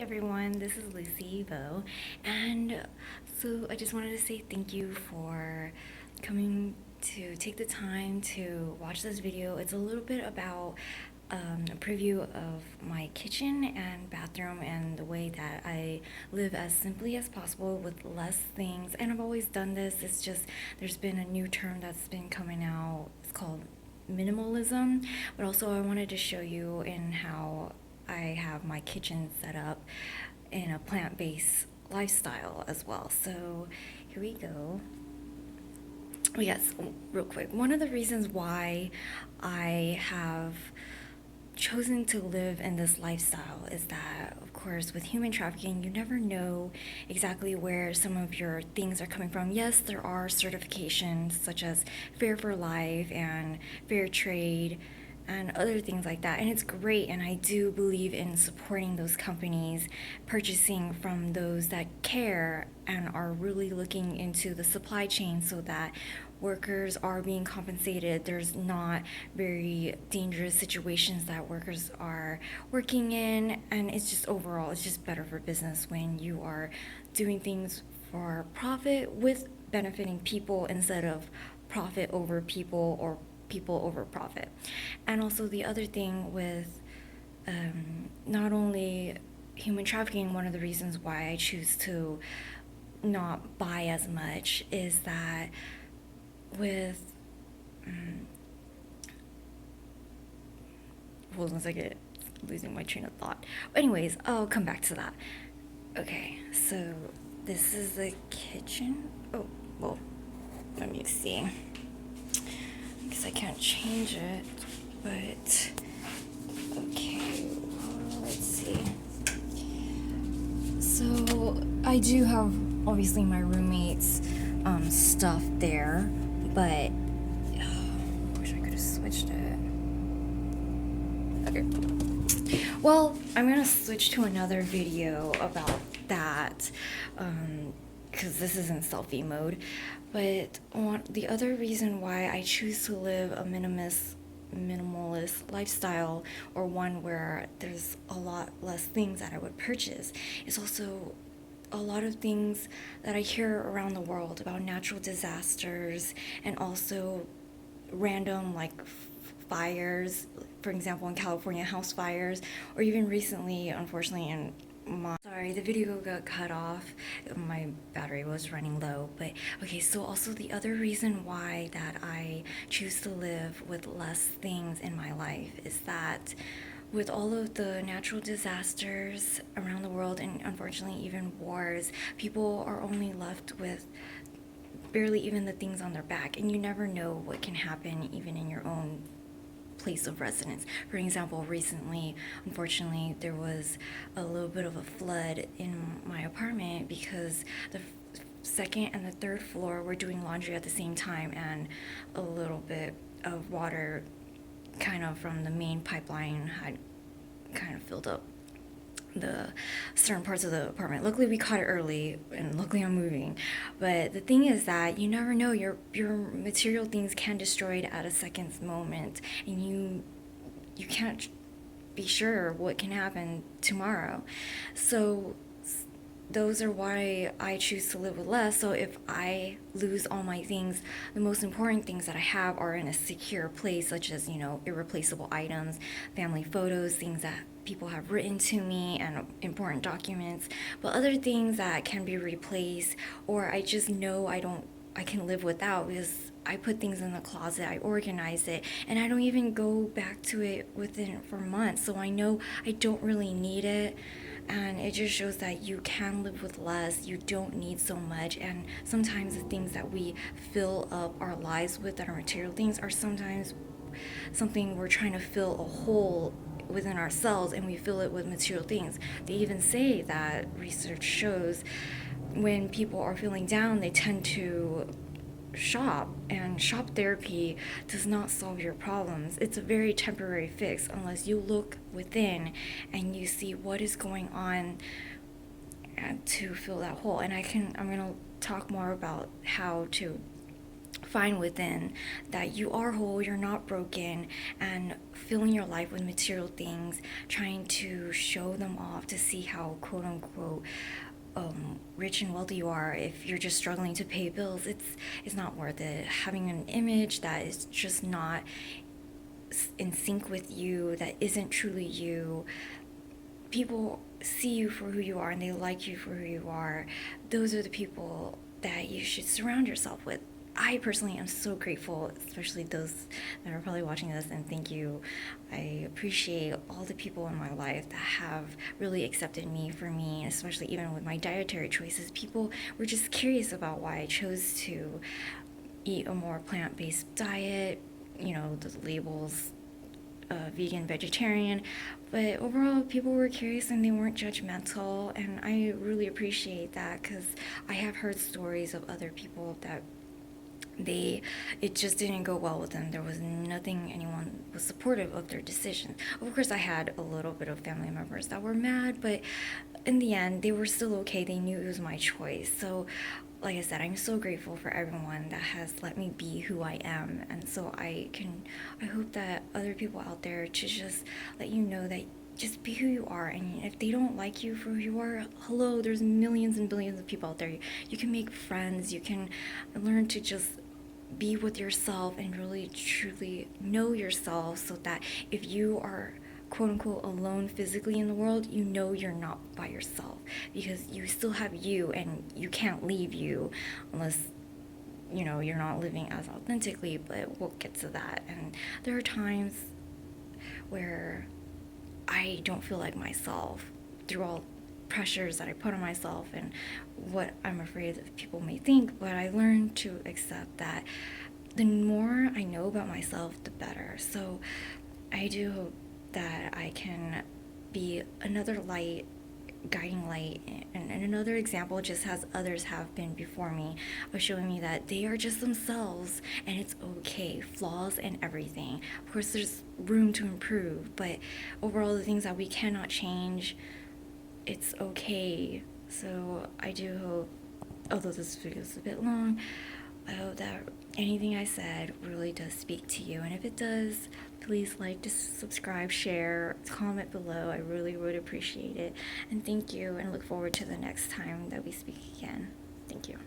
everyone, this is Lucy Vo, and so I just wanted to say thank you for coming to take the time to watch this video. It's a little bit about a preview of my kitchen and bathroom and the way that I live as simply as possible with less things. And I've always done this. It's just there's been a new term that's been coming out. It's called minimalism, but also I wanted to show you in how I have my kitchen set up in a plant-based lifestyle as well. So here we go. Oh, yes, real quick. One of the reasons why I have chosen to live in this lifestyle is that, of course, with human trafficking, you never know exactly where some of your things are coming from. Yes, there are certifications such as Fair for Life and Fair Trade and other things like that, and it's great, and I do believe in supporting those companies, purchasing from those that care and are really looking into the supply chain so that workers are being compensated. There's not very dangerous situations that workers are working in, and it's just overall it's just better for business when you are doing things for profit with benefiting people instead of profit over people or people over profit. And also the other thing with not only human trafficking, one of the reasons why I choose to not buy as much is that with hold on a second, losing my train of thought. Anyways, I'll come back to that. Okay, so this is the kitchen. Oh, well, let me see, because I can't change it, but okay, let's see. So I do have obviously my roommate's stuff there, but I wish I could have switched it. Okay. Well, I'm gonna switch to another video about that, because this is in selfie mode. But the other reason why I choose to live a minimalist lifestyle, or one where there's a lot less things that I would purchase, is also a lot of things that I hear around the world about natural disasters and also random fires, for example in California, house fires, or even recently, unfortunately, in sorry, the video got cut off. My battery was running low. But okay, so also the other reason why that I choose to live with less things in my life is that with all of the natural disasters around the world, and unfortunately even wars, people are only left with barely even the things on their back, and you never know what can happen even in your own place of residence. For example, recently, unfortunately, there was a little bit of a flood in my apartment because the second and the third floor were doing laundry at the same time, and a little bit of water kind of from the main pipeline had kind of filled up the certain parts of the apartment. Luckily we caught it early, and luckily I'm moving. But the thing is that you never know, your material things can destroy at a second's moment, and you can't be sure what can happen tomorrow. So those are why I choose to live with less. So if I lose all my things, the most important things that I have are in a secure place, such as, irreplaceable items, family photos, things that people have written to me, and important documents. But other things that can be replaced, or I just know I can live without, because I put things in the closet, I organize it, and I don't even go back to it for months. So I know I don't really need it. And it just shows that you can live with less, you don't need so much. And sometimes the things that we fill up our lives with, that are material things, are sometimes something we're trying to fill a hole within ourselves, and we fill it with material things. They even say that research shows when people are feeling down, they tend to shop, and shop therapy does not solve your problems. It's a very temporary fix unless you look within and you see what is going on to fill that hole. And I'm going to talk more about how to fine within, that you are whole, you're not broken, and filling your life with material things, trying to show them off to see how quote unquote rich and wealthy you are. If you're just struggling to pay bills, it's not worth it. Having an image that is just not in sync with you, that isn't truly you. People see you for who you are and they like you for who you are. Those are the people that you should surround yourself with. I personally am so grateful, especially those that are probably watching this, and thank you. I appreciate all the people in my life that have really accepted me for me, especially even with my dietary choices. People were just curious about why I chose to eat a more plant-based diet, the labels, vegan, vegetarian, but overall people were curious and they weren't judgmental, and I really appreciate that because I have heard stories of other people that it just didn't go well with them. There was nothing, anyone was supportive of their decision. Of course, I had a little bit of family members that were mad, but in the end they were still okay. They knew it was my choice. So like I said, I'm so grateful for everyone that has let me be who I am, and so I hope that other people out there to just let you know that just be who you are, and if they don't like you for who you are, hello, there's millions and billions of people out there. You can make friends, you can learn to just be with yourself and really truly know yourself, so that if you are quote unquote alone physically in the world, you know you're not by yourself, because you still have you and you can't leave you unless you're not living as authentically. But we'll get to that. And there are times where I don't feel like myself through all pressures that I put on myself and what I'm afraid that people may think, but I learned to accept that the more I know about myself, the better. So I do hope that I can be another light, guiding light, and another example, just as others have been before me, of showing me that they are just themselves and it's okay, flaws and everything. Of course, there's room to improve, but overall, the things that we cannot change, it's okay. So I do hope, although this video is a bit long, I hope that anything I said really does speak to you. And if it does, please like, subscribe, share, comment below. I really would appreciate it. And thank you, and look forward to the next time that we speak again. Thank you.